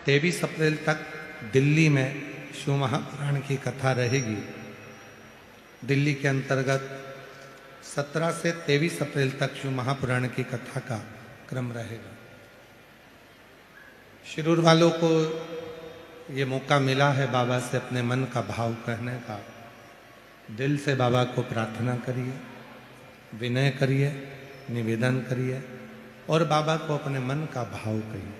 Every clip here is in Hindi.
23 अप्रैल तक दिल्ली में शिव महापुराण की कथा रहेगी। दिल्ली के अंतर्गत 17 से 23 अप्रैल तक शिव महापुराण की कथा का क्रम रहेगा। शिरूर वालों को ये मौका मिला है बाबा से अपने मन का भाव कहने का। दिल से बाबा को प्रार्थना करिए, विनय करिए, निवेदन करिए और बाबा को अपने मन का भाव कहिए।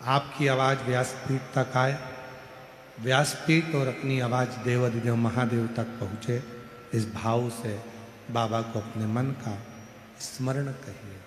आपकी आवाज व्यासपीठ तक आए, व्यासपीठ और अपनी आवाज देव अधिदेव महादेव तक पहुंचे, इस भाव से बाबा को अपने मन का स्मरण कहिएगा।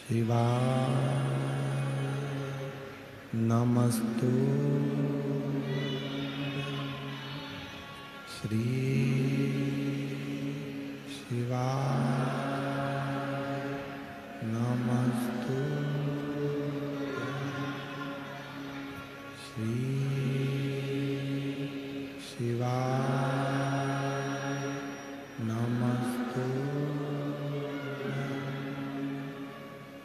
शिवाय नमस्तु श्री शिवाय नमस्तु श्री शिवाय नमस्तु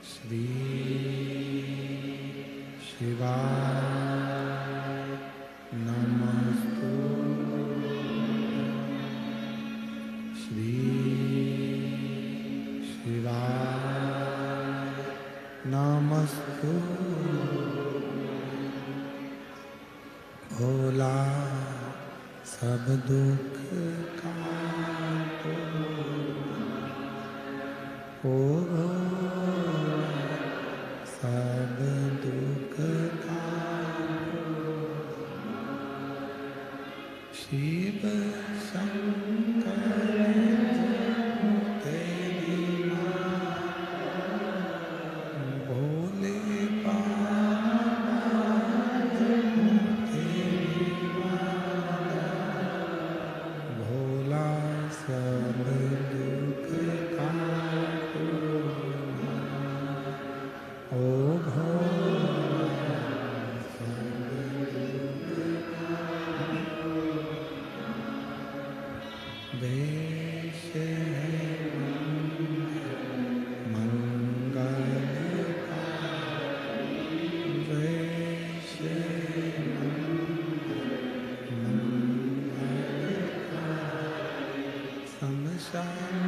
श्री शिवाय नमस्तु श्री शिवाय नमस्तु। भोला सब दुख काटो, ओ सब दुख काटो, शिव शंकर तेरी भोले बाबा तेरी भोला सब दुख काटो, ओ वेश है मंगलकारी, वेश है मंगलकारी, शमशान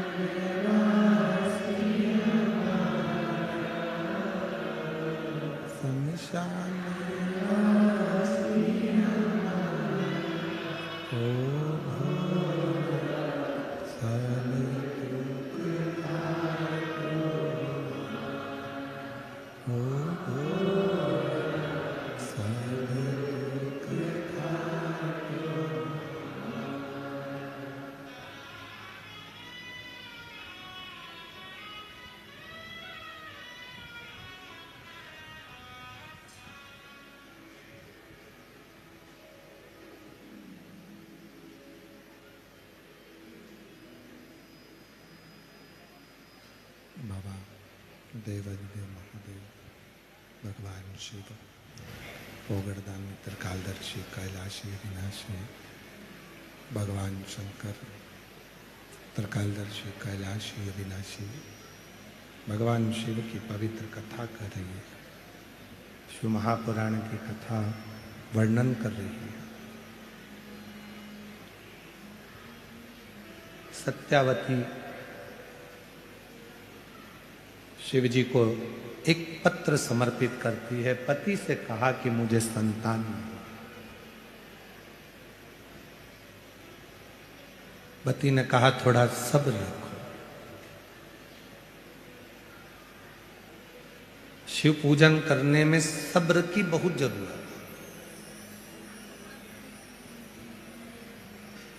शमशान ओ सब दुख काटो, ओ सब दुख काटो। बाबा देवाधिदेव महादेव भगवान शिव ओगड़दानी त्रिकालदर्शी कैलाशी अविनाशी भगवान शंकर त्रिकालदर्शी कैलाशी अविनाशी भगवान शिव की पवित्र कथा कर रही है। शिव महापुराण की कथा वर्णन कर रही है। सत्यावती शिव जी को एक पत्र समर्पित करती है। पति से कहा कि मुझे संतान नहीं। पति ने कहा थोड़ा सब्र रखो। शिव पूजन करने में सब्र की बहुत जरूरत है।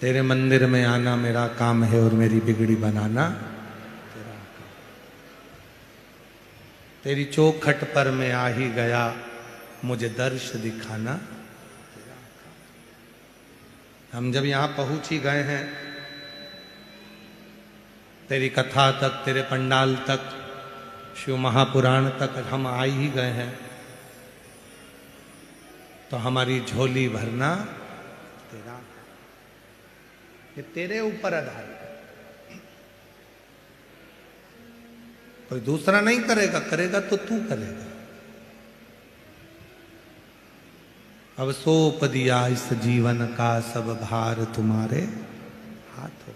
तेरे मंदिर में आना मेरा काम है और मेरी बिगड़ी बनाना तेरा काम। तेरी चौखट पर मैं आ ही गया, मुझे दर्श दिखाना तेरा काम। हम जब यहां पहुंच ही गए हैं, तेरी कथा तक, तेरे पंडाल तक, शिव महापुराण तक हम आ ही गए हैं, तो हमारी झोली भरना तेरा, ये तेरे ऊपर आधारित है। कोई दूसरा नहीं करेगा, करेगा तो तू करेगा। अब सौंप दिया इस जीवन का सब भार तुम्हारे हाथों।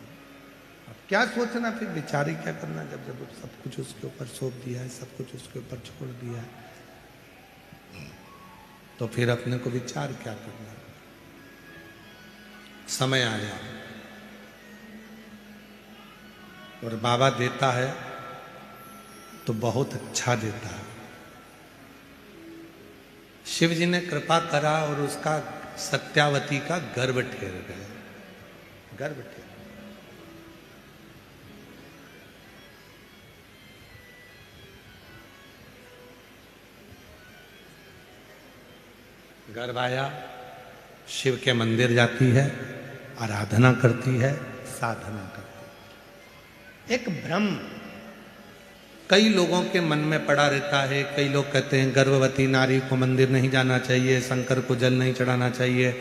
अब क्या सोचना, फिर विचार ही क्या करना, जब जब सब कुछ उसके ऊपर सौंप दिया है, सब कुछ उसके ऊपर छोड़ दिया है, तो फिर अपने को विचार क्या करना। समय आया और बाबा देता है तो बहुत अच्छा देता है। शिव जी ने कृपा करा और उसका सत्यावती का गर्भ ठेर गया, गर्भ ठेर। गर्भ आया, शिव के मंदिर जाती है, आराधना करती है, साधना करती है। एक भ्रम कई लोगों के मन में पड़ा रहता है। कई लोग कहते हैं गर्भवती नारी को मंदिर नहीं जाना चाहिए, शंकर को जल नहीं चढ़ाना चाहिए,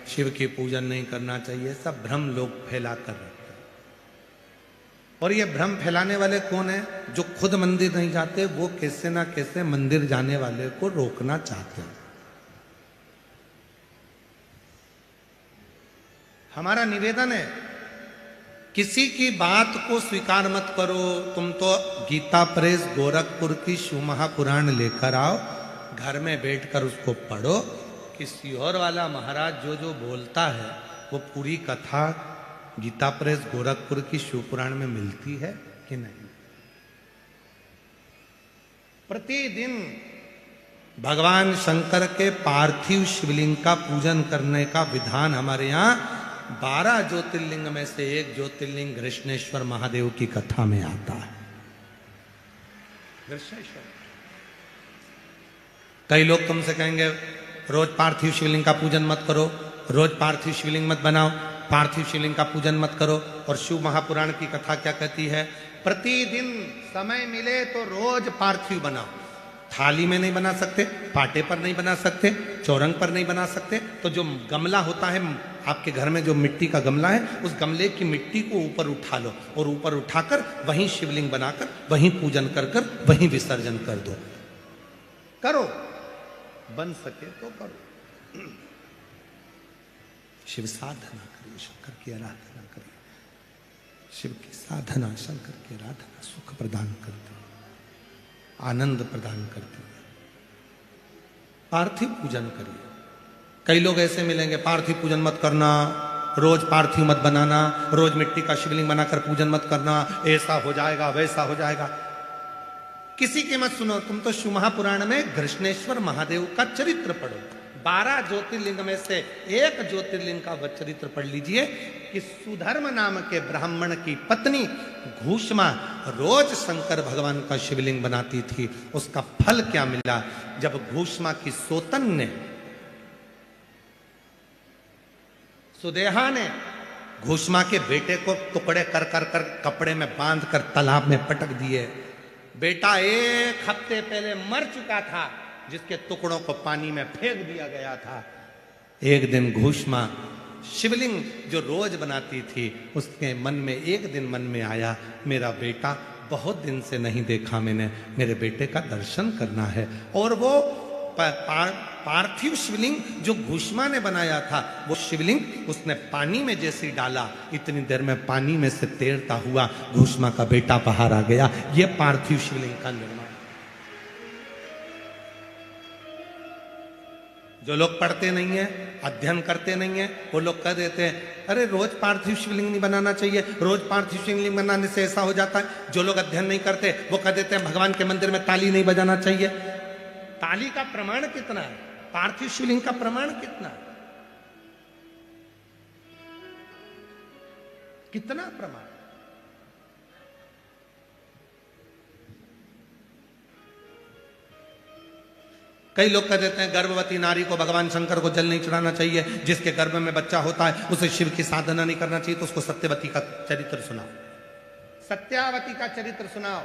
शिव की पूजन नहीं करना चाहिए। सब भ्रम लोग फैला कर रखते हैं। और ये भ्रम फैलाने वाले कौन है? जो खुद मंदिर नहीं जाते, वो कैसे ना कैसे मंदिर जाने वाले को रोकना चाहते हैं। हमारा निवेदन है, किसी की बात को स्वीकार मत करो। तुम तो गीता प्रेस गोरखपुर की शिव महापुराण लेकर आओ, घर में बैठकर उसको पढ़ो कि सीहोर वाला महाराज जो जो बोलता है वो पूरी कथा गीता प्रेस गोरखपुर की शिव पुराण में मिलती है कि नहीं। प्रतिदिन भगवान शंकर के पार्थिव शिवलिंग का पूजन करने का विधान हमारे यहाँ 12 ज्योतिर्लिंग में से एक ज्योतिर्लिंग कृष्णेश्वर महादेव की कथा में आता है। कृष्णेश्वर। कई लोग तुमसे कहेंगे रोज पार्थिव शिवलिंग का पूजन मत करो, रोज पार्थिव शिवलिंग मत बनाओ, पार्थिव शिवलिंग का पूजन मत करो। और शिव महापुराण की कथा क्या कहती है? प्रतिदिन समय मिले तो रोज पार्थिव बनाओ। थाली में नहीं बना सकते, पाटे पर नहीं बना सकते, चौरंग पर नहीं बना सकते, तो जो गमला होता है आपके घर में, जो मिट्टी का गमला है, उस गमले की मिट्टी को ऊपर उठा लो और ऊपर उठाकर वहीं शिवलिंग बनाकर वहीं पूजन कर कर वहीं विसर्जन कर दो। करो, बन सके तो करो। शिव साधना करिए, शंकर की आराधना करिए। शिव की साधना, शंकर की आराधना सुख प्रदान करती है, आनंद प्रदान करती है। पार्थिव पूजन करिए। कई लोग ऐसे मिलेंगे, पार्थिव पूजन मत करना, रोज पार्थिव मत बनाना, रोज मिट्टी का शिवलिंग बनाकर पूजन मत करना, ऐसा हो जाएगा वैसा हो जाएगा। किसी की मत सुनो। तुम तो शिव महापुराण में कृष्णेश्वर महादेव का चरित्र पढ़ो। 12 ज्योतिर्लिंग में से एक ज्योतिर्लिंग का वह चरित्र पढ़ लीजिए कि सुधर्म नाम के ब्राह्मण की पत्नी घूष्मा रोज शंकर भगवान का शिवलिंग बनाती थी। उसका फल क्या मिला? जब घूष्मा की सोतन ने, सुदेहा ने घूष्मा के बेटे को टुकड़े कर कर कर कपड़े में बांध कर तालाब में पटक दिए। बेटा 1 हफ्ते पहले मर चुका था, जिसके टुकड़ों को पानी में फेंक दिया गया था। एक दिन घूष्मा शिवलिंग जो रोज बनाती थी, उसके मन में एक दिन मन में आया, मेरा बेटा बहुत दिन से नहीं देखा मैंने, मेरे बेटे का दर्शन करना है। और वो पार्थिव शिवलिंग जो घूष्मा ने बनाया था, वो शिवलिंग उसने पानी में जैसे डाला, इतनी देर में पानी में से तैरता हुआ घूष्मा का बेटा बाहर आ गया। ये पार्थिव शिवलिंग का निर्माण। जो लोग पढ़ते नहीं है, अध्ययन करते नहीं है, वो लोग कह देते हैं अरे रोज पार्थिव शिवलिंग नहीं बनाना चाहिए, रोज पार्थिव शिवलिंग बनाने से ऐसा हो जाता है। जो लोग अध्ययन नहीं करते वो कह देते हैं भगवान के मंदिर में ताली नहीं बजाना चाहिए। ताली का प्रमाण कितना है? पार्थिव शिवलिंग का प्रमाण कितना है? कितना प्रमाण? कई लोग कह देते हैं गर्भवती नारी को भगवान शंकर को जल नहीं चढ़ाना चाहिए, जिसके गर्भ में बच्चा होता है उसे शिव की साधना नहीं करना चाहिए। तो उसको सत्यवती का चरित्र सुनाओ, सत्यावती का चरित्र सुनाओ।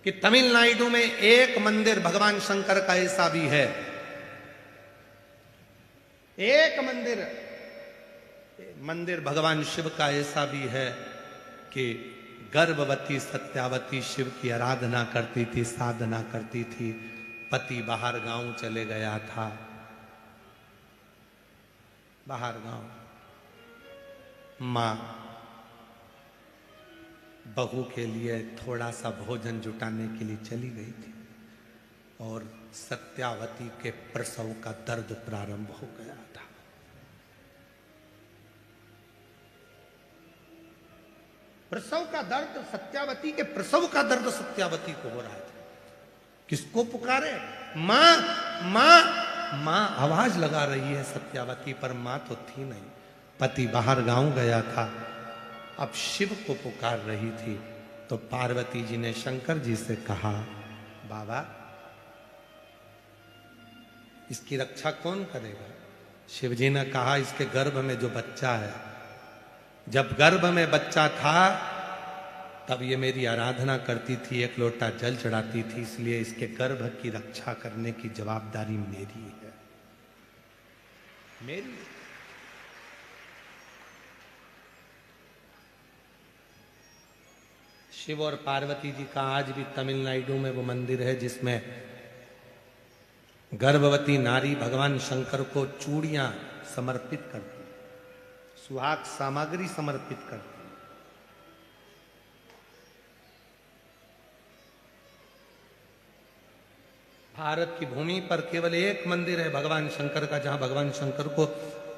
कि तमिलनाडु में एक मंदिर भगवान शंकर का ऐसा भी है, एक मंदिर भगवान शिव का ऐसा भी है कि गर्भवती सत्यावती शिव की आराधना करती थी, साधना करती थी। पति बाहर गांव चले गया था, बाहर गांव, मां बहू के लिए थोड़ा सा भोजन जुटाने के लिए चली गई थी और सत्यावती के प्रसव का दर्द प्रारंभ हो गया था। प्रसव का दर्द, सत्यावती के प्रसव का दर्द सत्यावती को हो रहा था। किसको पुकारे? मां मां मां आवाज लगा रही है सत्यावती, पर मां तो थी नहीं। पति बाहर गांव गया था, अब शिव को पुकार रही थी। तो पार्वती जी ने शंकर जी से कहा बाबा इसकी रक्षा कौन करेगा? शिव जी ने कहा इसके गर्भ में जो बच्चा है, जब गर्भ में बच्चा था तब ये मेरी आराधना करती थी, एक लोटा जल चढ़ाती थी, इसलिए इसके गर्भ की रक्षा करने की जवाबदारी मेरी है, मेरी। शिव और पार्वती जी का आज भी तमिलनाडु में वो मंदिर है जिसमें गर्भवती नारी भगवान शंकर को चूड़ियां समर्पित करती, सुहाग सामग्री समर्पित करती। भारत की भूमि पर केवल एक मंदिर है भगवान शंकर का, जहां भगवान शंकर को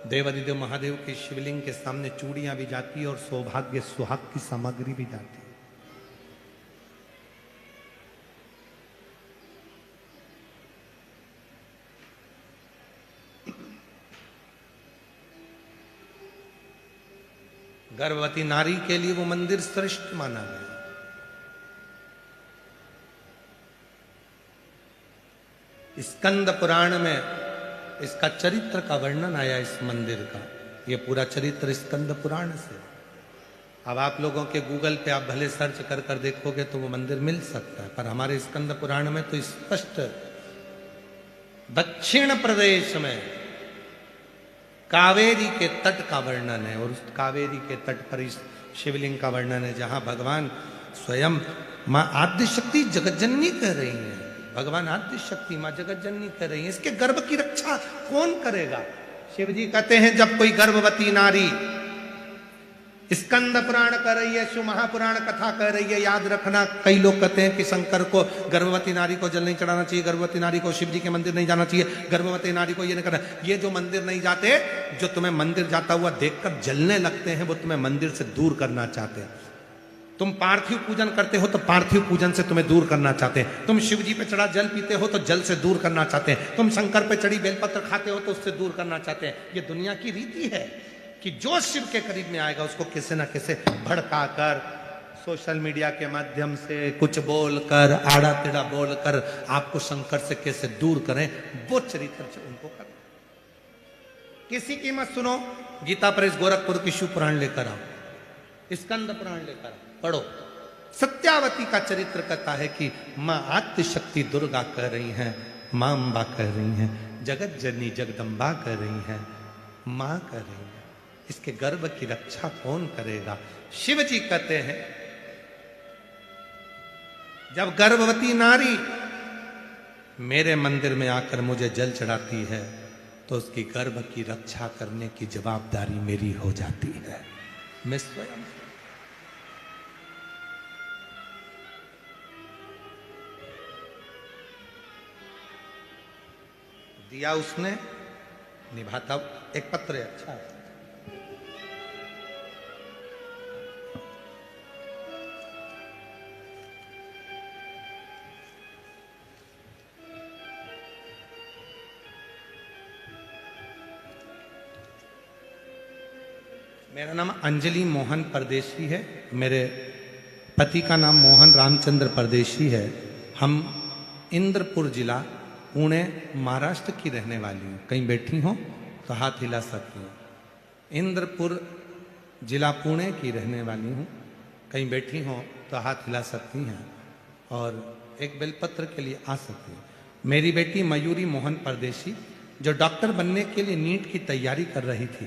देवादिदेव महादेव के शिवलिंग के सामने चूड़ियां भी जाती है और सौभाग्य सुहाग की सामग्री भी जाती है। गर्भवती नारी के लिए वो मंदिर श्रेष्ठ माना गया। स्कंद पुराण में इसका चरित्र का वर्णन आया, इस मंदिर का। ये पूरा चरित्र स्कंद पुराण से। अब आप लोगों के गूगल पे आप भले सर्च कर कर देखोगे तो वो मंदिर मिल सकता है, पर हमारे स्कंद पुराण में तो स्पष्ट दक्षिण प्रदेश में कावेरी के तट का वर्णन है, और उस कावेरी के तट पर इस शिवलिंग का वर्णन है जहां भगवान स्वयं मां आद्य शक्ति जगज्जननी कह रही हैं। भगवान आद्य शक्ति मां जगज्जननी कह रही हैं, इसके गर्भ की रक्षा कौन करेगा? शिव जी कहते हैं जब कोई गर्भवती नारी स्कंद पुराण कर रही है, शिव महापुराण कथा कह रही है, याद रखना कई लोग कहते हैं कि शंकर को गर्भवती नारी को जल नहीं चढ़ाना चाहिए, गर्भवती नारी को शिव जी के मंदिर नहीं जाना चाहिए, गर्भवती नारी को ये नहीं करना। ये जो मंदिर नहीं जाते, जो तुम्हें मंदिर जाता हुआ देखकर जलने लगते हैं, वो तुम्हें मंदिर से दूर करना चाहते हैं। तुम पार्थिव पूजन करते हो तो पार्थिव पूजन से तुम्हें दूर करना चाहते हैं। तुम शिव जी पे चढ़ा जल पीते हो तो जल से दूर करना चाहते हैं। तुम शंकर पे चढ़ी बेलपत्र खाते हो तो उससे दूर करना चाहते हैं। ये दुनिया की रीति है कि जो शिव के करीब में आएगा उसको किसी ना किसी भड़का कर, सोशल मीडिया के माध्यम से कुछ बोलकर, आड़ा टेढ़ा बोलकर आपको शंकर से कैसे दूर करें, वो चरित्र से उनको कर। किसी की मत सुनो, गीता प्रेस गोरखपुर की शिव पुराण लेकर आओ, स्कंद पुराण लेकर आओ, पढ़ो। सत्यावती का चरित्र कहता है कि मां आद्य शक्ति दुर्गा कह रही हैं, मां अम्बा कह रही हैं, जगत जननी जगदम्बा कह रही हैं, मां कह रही हैं। इसके गर्भ की रक्षा कौन करेगा? शिव जी कहते हैं जब गर्भवती नारी मेरे मंदिर में आकर मुझे जल चढ़ाती है तो उसकी गर्भ की रक्षा करने की जवाबदारी मेरी हो जाती है। मैं स्वयं दिया उसने, निभाता। एक पत्र है, अच्छा है। मेरा नाम अंजलि मोहन परदेशी है। मेरे पति का नाम मोहन रामचंद्र परदेशी है। हम इंद्रपुर जिला पुणे महाराष्ट्र की रहने वाली हूँ। कहीं बैठी हो तो हाथ हिला सकती हूँ। इंद्रपुर जिला पुणे की रहने वाली हूँ। कहीं बैठी हो तो हाथ हिला सकती हैं और एक बेलपत्र के लिए आ सकती हैं। मेरी बेटी मयूरी मोहन परदेशी जो डॉक्टर बनने के लिए नीट की तैयारी कर रही थी,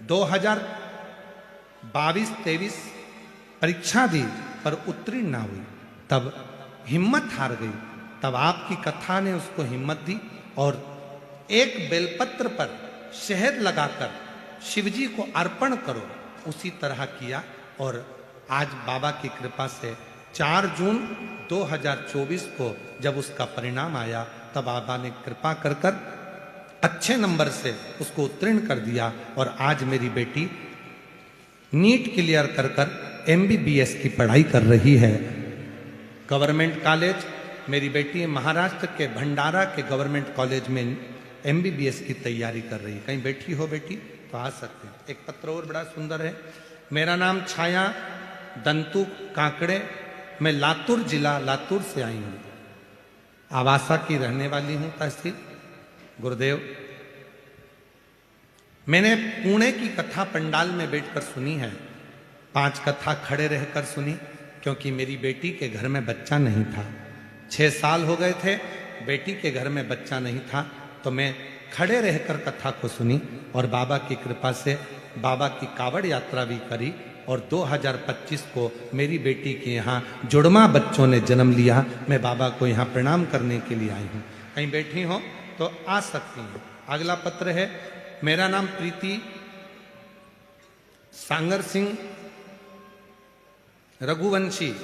2022-23 परीक्षा दी पर उत्तीर्ण ना हुई, तब हिम्मत हार गई। तब आपकी कथा ने उसको हिम्मत दी और एक बेलपत्र पर शहद लगाकर शिवजी को अर्पण करो, उसी तरह किया। और आज बाबा की कृपा से 4 जून 2024 को जब उसका परिणाम आया, तब बाबा ने कृपा कर कर अच्छे नंबर से उसको उत्तीर्ण कर दिया। और आज मेरी बेटी नीट क्लियर कर कर MBBS की पढ़ाई कर रही है। गवर्नमेंट कॉलेज, मेरी बेटी महाराष्ट्र के भंडारा के गवर्नमेंट कॉलेज में MBBS की तैयारी कर रही है। कहीं बैठी हो बेटी तो आ सकते हैं। एक पत्र और बड़ा सुंदर है। मेरा नाम छाया दंतु काकड़े, मैं लातूर जिला लातूर से आई हूँ। आवासा की रहने वाली हूँ, तहसील गुरुदेव। मैंने पुणे की कथा पंडाल में बैठकर सुनी है। 5 कथा खड़े रहकर सुनी, क्योंकि मेरी बेटी के घर में बच्चा नहीं था। 6 साल हो गए थे, बेटी के घर में बच्चा नहीं था, तो मैं खड़े रहकर कथा को सुनी और बाबा की कृपा से बाबा की कावड़ यात्रा भी करी। और 2025 को मेरी बेटी के यहाँ जुड़वा बच्चों ने जन्म लिया। मैं बाबा को यहाँ प्रणाम करने के लिए आई हूँ। कहीं बैठी हो तो आ सकती हैं। अगला पत्र है। मेरा नाम प्रीति सांगर सिंह रघुवंशी,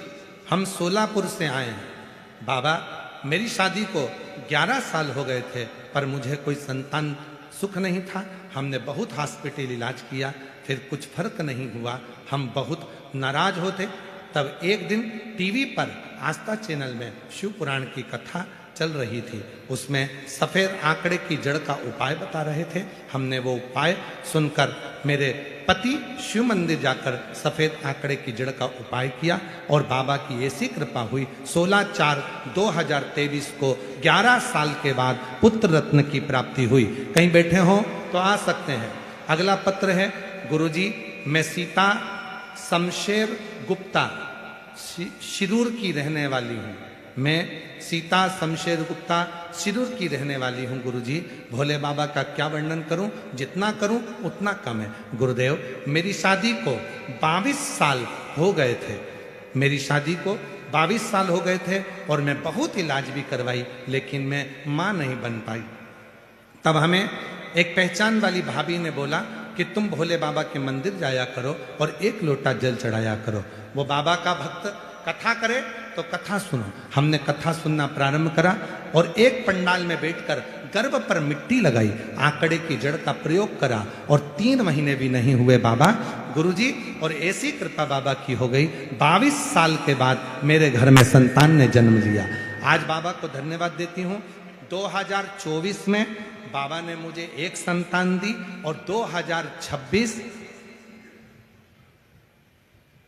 हम सोलापुर से आए हैं। बाबा, मेरी शादी को 11 साल हो गए थे, पर मुझे कोई संतान सुख नहीं था। हमने बहुत हॉस्पिटल इलाज किया, फिर कुछ फर्क नहीं हुआ। हम बहुत नाराज होते। तब एक दिन टीवी पर आस्था चैनल में शिव पुराण की कथा चल रही थी। उसमें सफेद आंकड़े की जड़ का उपाय बता रहे थे। हमने वो उपाय सुनकर मेरे पति शिव मंदिर जाकर सफेद आंकड़े की जड़ का उपाय किया और बाबा की ऐसी कृपा हुई। 16/4/2023 को 11 साल के बाद पुत्र रत्न की प्राप्ति हुई। कहीं बैठे हो तो आ सकते हैं। अगला पत्र है। गुरुजी, मैं सीता शमशेर गुप्ता शिरूर की रहने वाली हूँ। मैं सीता शमशेर गुप्ता शिरूर की रहने वाली हूँ। गुरुजी, भोले बाबा का क्या वर्णन करूं? जितना करूं उतना कम है। गुरुदेव, मेरी शादी को 22 साल हो गए थे। मेरी शादी को 22 साल हो गए थे और मैं बहुत इलाज भी करवाई, लेकिन मैं माँ नहीं बन पाई। तब हमें एक पहचान वाली भाभी ने बोला कि तुम भोले बाबा के मंदिर जाया करो और 1 लोटा जल चढ़ाया करो। वो बाबा का भक्त कथा करे तो कथा सुनो। हमने कथा सुनना प्रारंभ करा और एक पंडाल में बैठकर गर्भ पर मिट्टी लगाई, आंकड़े की जड़ का प्रयोग करा और 3 महीने भी नहीं हुए बाबा गुरुजी, और ऐसी कृपा बाबा की हो गई। 22 साल के बाद मेरे घर में संतान ने जन्म लिया। आज बाबा को धन्यवाद देती हूँ। 2024 में बाबा ने मुझे 1 संतान दी और 2026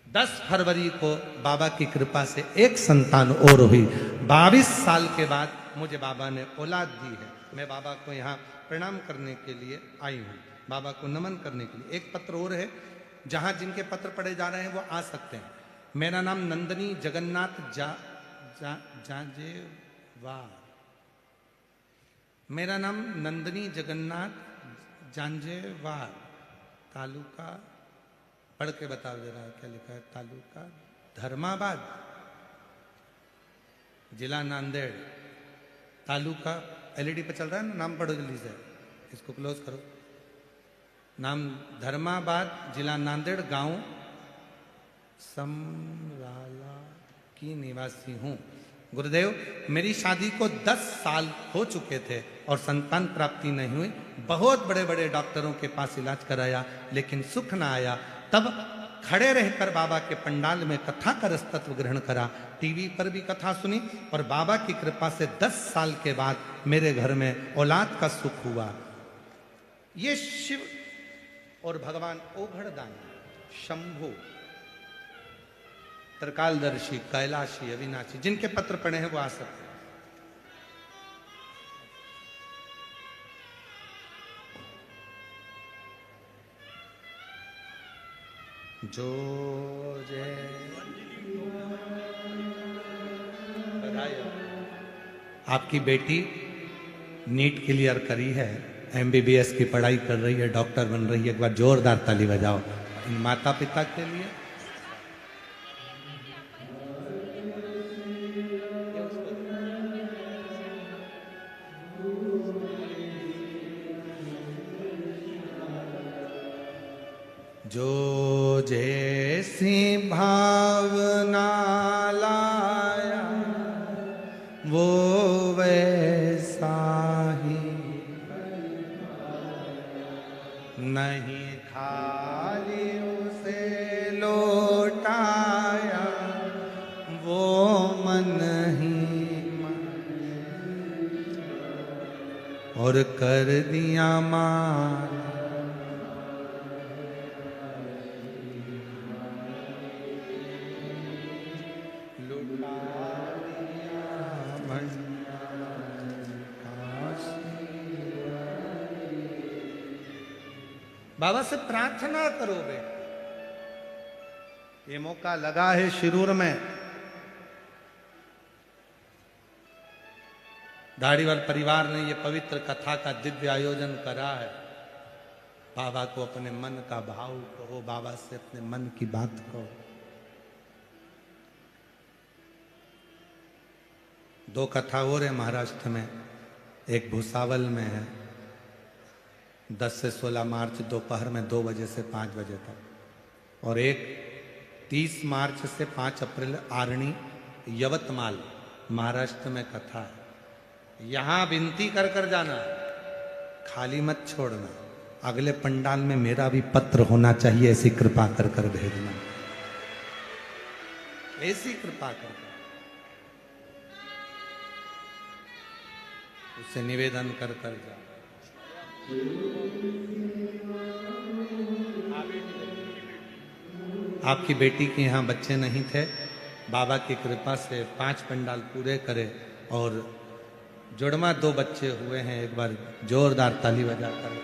10 फरवरी को बाबा की कृपा से 1 संतान और हुई। 22 साल के बाद मुझे बाबा ने औलाद दी है। मैं बाबा को यहाँ प्रणाम करने के लिए आई हूँ, बाबा को नमन करने के लिए। एक पत्र और है, जहाँ जिनके पत्र पढ़े जा रहे हैं वो आ सकते हैं। मेरा नाम नंदनी जगन्नाथ जांजेवार। मेरा नाम नंदनी जगन्नाथ जांजेवार, तालुका पढ़ के बता दे रहा है क्या लिखा है। तालुका धर्माबाद, जिला नांदेड़। तालुका LED पे चल रहा है ना, नाम पढ़ो जल्दी से, इसको क्लोज करो। नाम धर्माबाद, जिला नांदेड़, गांव समराला की निवासी हूँ। गुरुदेव, मेरी शादी को 10 साल हो चुके थे और संतान प्राप्ति नहीं हुई। बहुत बड़े बड़े डॉक्टरों के पास इलाज कराया, लेकिन सुख ना आया। तब खड़े रहकर बाबा के पंडाल में कथा का रस तत्व ग्रहण करा, टीवी पर भी कथा सुनी, और बाबा की कृपा से 10 साल के बाद मेरे घर में औलाद का सुख हुआ। ये शिव और भगवान ओघड़दानी, शंभु, त्रिकालदर्शी, कैलाशी, अविनाशी, जिनके पत्र पढ़े हैं वो आ सकते हैं। जो जय बधाई। आपकी बेटी नीट क्लियर करी है, MBBS की पढ़ाई कर रही है, डॉक्टर बन रही है। एक बार जोरदार ताली बजाओ इन माता पिता के लिए। जो जैसी भावना लाया वो वैसा ही, नहीं खाली उसे लौटाया वो मन ही मन, और कर दिया मान बाबा से प्रार्थना करो बेटा। ये मौका लगा है शिरूर में, धारीवाल परिवार ने ये पवित्र कथा का दिव्य आयोजन करा है। बाबा को अपने मन का भाव कहो, बाबा से अपने मन की बात कहो। 2 कथा और है महाराष्ट्र में, एक भुसावल में है 10 से 16 मार्च दोपहर में 2 बजे से 5 बजे तक, और एक 30 मार्च से 5 अप्रैल आरणी यवतमाल महाराष्ट्र में कथा है। यहां विनती कर कर जाना, खाली मत छोड़ना। अगले पंडाल में मेरा भी पत्र होना चाहिए, ऐसी कृपा कर कर भेजना, ऐसी कृपा कर उससे निवेदन कर कर जा। आपकी बेटी के यहाँ बच्चे नहीं थे, बाबा की कृपा से 5 पंडाल पूरे करे और जुड़वा 2 बच्चे हुए हैं। एक बार जोरदार ताली बजाकर।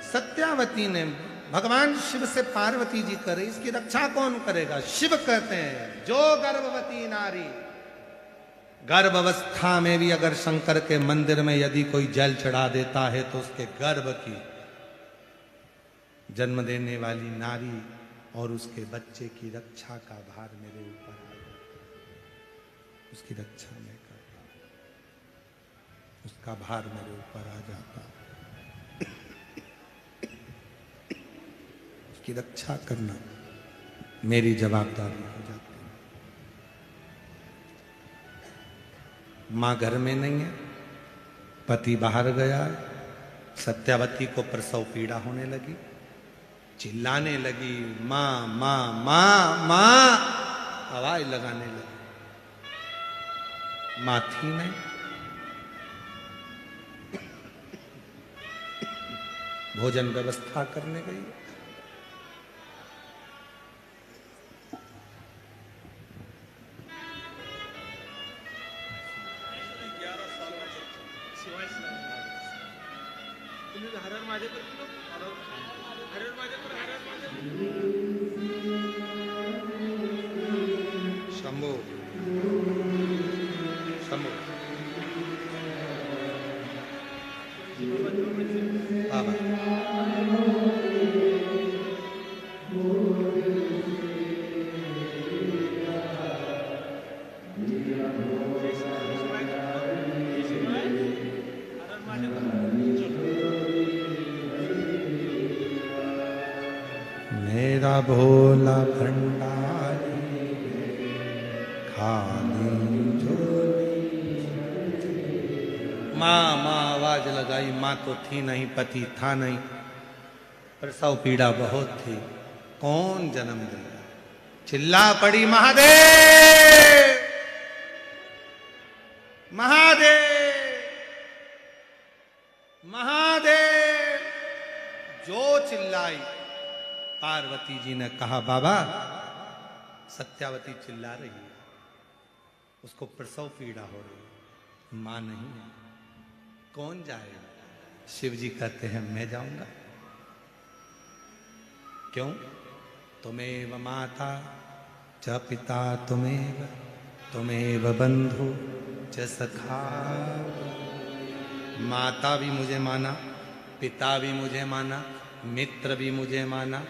सत्यावती ने भगवान शिव से पार्वती जी करे, इसकी रक्षा कौन करेगा? शिव कहते हैं जो गर्भवती नारी, गर्भावस्था में भी अगर शंकर के मंदिर में यदि कोई जल चढ़ा देता है तो उसके गर्भ की जन्म देने वाली नारी और उसके बच्चे की रक्षा का भार मेरे ऊपर आ जाता, उसकी रक्षा मैं करता, उसका भार मेरे ऊपर आ जाता, की रक्षा करना मेरी जवाबदारी हो जाती है। मां घर में नहीं है, पति बाहर गया है, सत्यावती को प्रसव पीड़ा होने लगी, चिल्लाने लगी, मां मां मां मां, आवाज लगाने लगी। मां थी नहीं, भोजन व्यवस्था करने गई। शंभो शंभु बाबा मेरा भोला भंडारी खाली झोली। माँ माँ आवाज लगाई, माँ तो थी नहीं, पति था नहीं, प्रसव पीड़ा बहुत थी, कौन जन्म देगा। चिल्ला पड़ी महादेव महादेव महादेव। जो चिल्लाई, पार्वती जी ने कहा बाबा सत्यावती चिल्ला रही है, उसको प्रसव पीड़ा हो रही है, मां नहीं है, कौन जाएगा। शिव जी कहते हैं मैं जाऊंगा। क्यों? तुमेव माता च पिता तुमेव बंधु च सखा। माता भी मुझे माना, पिता भी मुझे माना, मित्र भी मुझे माना,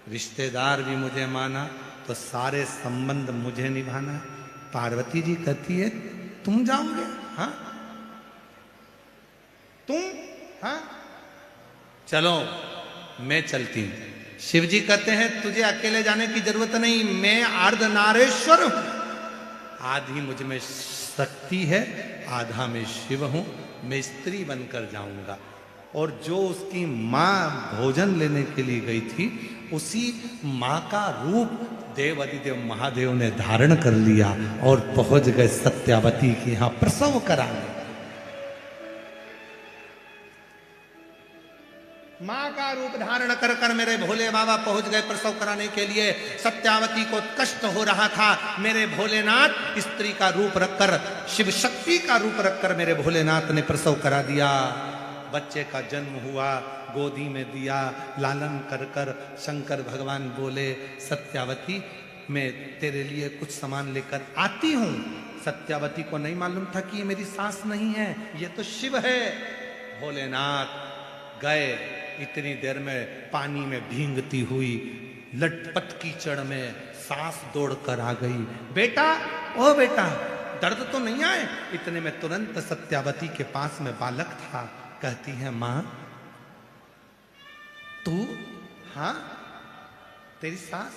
रिश्तेदार भी मुझे माना, तो सारे संबंध मुझे निभाना। पार्वती जी कहती है तुम जाओगे? हाँ तुम? हाँ चलो मैं चलती हूं। शिव जी कहते हैं तुझे अकेले जाने की जरूरत नहीं, मैं अर्धनारेश्वर हूं, आधी मुझ में शक्ति है, आधा में शिव हूं, मैं स्त्री बनकर जाऊंगा। और जो उसकी मां भोजन लेने के लिए गई थी, उसी मां का रूप देव अधिदेव महादेव ने धारण कर लिया और पहुंच गए सत्यावती के यहां प्रसव कराने। मां का रूप धारण कर कर मेरे भोले बाबा पहुंच गए प्रसव कराने के लिए। सत्यावती को कष्ट हो रहा था, मेरे भोलेनाथ स्त्री का रूप रखकर, शिव शक्ति का रूप रखकर मेरे भोलेनाथ ने प्रसव करा दिया। बच्चे का जन्म हुआ, गोदी में दिया, लालन कर कर शंकर भगवान बोले सत्यावती मैं तेरे लिए कुछ सामान लेकर आती हूं। सत्यावती को नहीं मालूम था कि ये मेरी सास नहीं है, ये तो शिव है। भोलेनाथ गए, इतनी देर में पानी में भींगती हुई लटपट कीचड़ में सास दौड़ कर आ गई। बेटा, ओ बेटा, दर्द तो नहीं आए? इतने में तुरंत सत्यावती के पास में बालक था। कहती है मां तू? हाँ तेरी सास?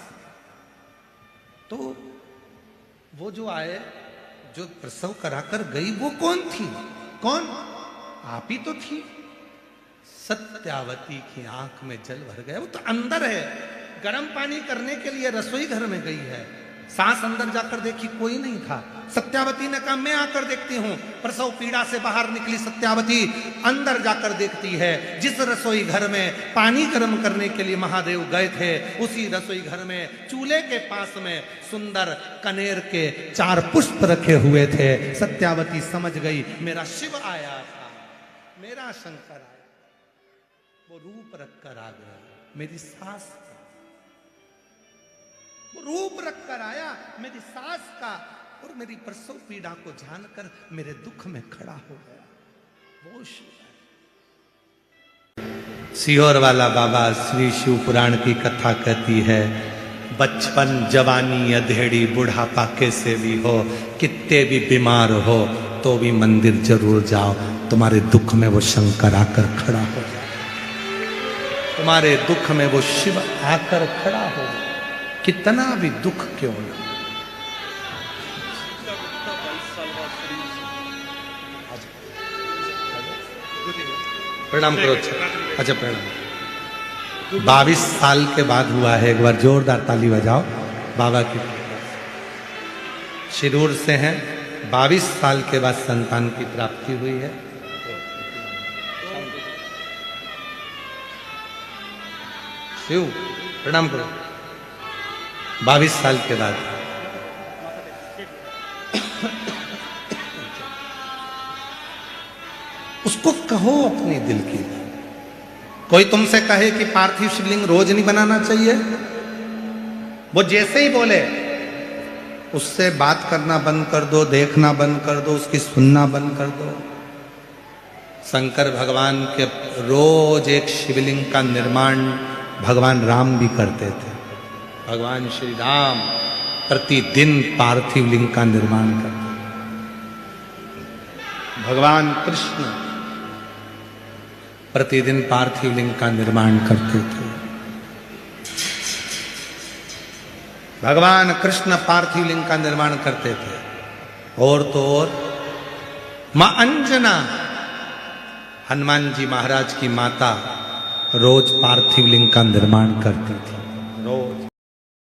तो वो जो आए, जो प्रसव कराकर गई, वो कौन थी? कौन? आप ही तो थी। सत्यावती की आंख में जल भर गया। वो तो अंदर है, गर्म पानी करने के लिए रसोई घर में गई है। सांस अंदर जाकर देखी, कोई नहीं था। सत्यावती ने कहा मैं आकर देखती हूं। प्रसव पीड़ा से बाहर निकली सत्यावती, अंदर जाकर देखती है जिस रसोई घर में पानी गर्म करने के लिए महादेव गए थे, उसी रसोई घर में चूल्हे के पास में सुंदर कनेर के 4 पुष्प रखे हुए थे। सत्यावती समझ गई मेरा शिव आया था, मेरा शंकर आया। वो रूप रखकर आ गया, मेरी सास का वो रूप रखकर आया, मेरी सास का, और मेरी प्रसव पीड़ा को जानकर मेरे दुख में खड़ा हो गया। वो शिव है। सीहोर वाला बाबा श्री शिव पुराण की कथा कहती है, बचपन जवानी अधेड़ी बुढ़ापा कैसे भी हो, कितने भी बीमार हो तो भी मंदिर जरूर जाओ, तुम्हारे दुख में वो शंकर आकर खड़ा हो जाए, तुम्हारे दुख में वो शिव आकर खड़ा हो जाए, कितना भी दुख क्यों ना। प्रणाम करो। अच्छा प्रणाम। 22 साल के बाद हुआ है, एक बार जोरदार ताली बजाओ बाबा की। शिरूर से हैं, 22 साल के बाद संतान की प्राप्ति हुई है। शिव प्रणाम करो। 22 साल के बाद उसको कहो अपने दिल की। कोई तुमसे कहे कि पार्थिव शिवलिंग रोज नहीं बनाना चाहिए, वो जैसे ही बोले उससे बात करना बंद कर दो, देखना बंद कर दो, उसकी सुनना बंद कर दो। शंकर भगवान के रोज एक शिवलिंग का निर्माण भगवान राम भी करते थे। भगवान श्री राम प्रतिदिन पार्थिव लिंग का निर्माण करते थे। भगवान कृष्ण प्रतिदिन पार्थिव लिंग का निर्माण करते थे। भगवान कृष्ण पार्थिव लिंग का निर्माण करते थे। और तो और मां अंजना, हनुमान जी महाराज की माता, रोज पार्थिव लिंग का निर्माण करती थी, रोज।